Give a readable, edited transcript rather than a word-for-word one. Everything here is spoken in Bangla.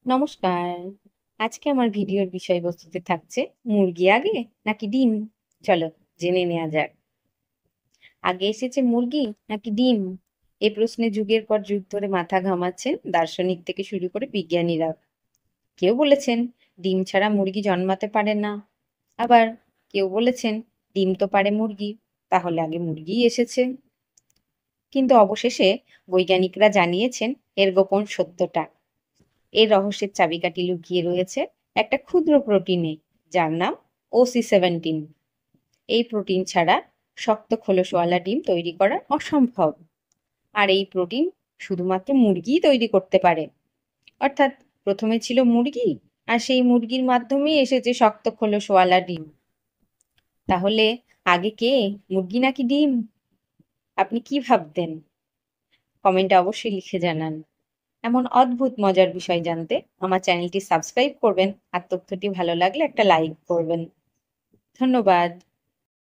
নমস্কার। আজকে আমার ভিডিওর বিষয়বস্তুতে থাকছে মুরগি আগে নাকি ডিম? চলো জেনে নেওয়া যাক। আগে এসেছে মুরগি নাকি ডিম? এই প্রশ্নে যুগের পর যুগ ধরে মাথা ঘামাচ্ছেন দার্শনিক থেকে শুরু করে বিজ্ঞানীরা। কেউ বলেছেন ডিম ছাড়া মুরগি জন্মাতে পারে না, আবার কেউ বলেছেন ডিম তো পারে মুরগি, তাহলে আগে মুরগিই এসেছে। কিন্তু অবশেষে বৈজ্ঞানিকরা জানিয়েছেন এর গোপন সত্যটা। এর রহস্যের চাবিকাঠি লুকিয়ে রয়েছে একটা ক্ষুদ্র প্রোটিনে, যার নাম OC17। এই প্রোটিন ছাড়া শক্ত খোলসওয়ালা ডিম তৈরি করা অসম্ভব। আর এই প্রোটিন শুধুমাত্র মুরগিই তৈরি করতে পারে। অর্থাৎ প্রথমে ছিল মুরগি, আর সেই মুরগির মাধ্যমেই এসেছে শক্ত খোলসওয়ালা ডিম। তাহলে আগে কে, মুরগি নাকি ডিম? আপনি কি ভাবতেন? কমেন্টে অবশ্যই লিখে জানান। এমন অদ্ভুত মজার বিষয় জানতে আমার চ্যানেলটি সাবস্ক্রাইব করবেন, আর তথ্যটি ভালো লাগলে একটা লাইক করবেন। ধন্যবাদ।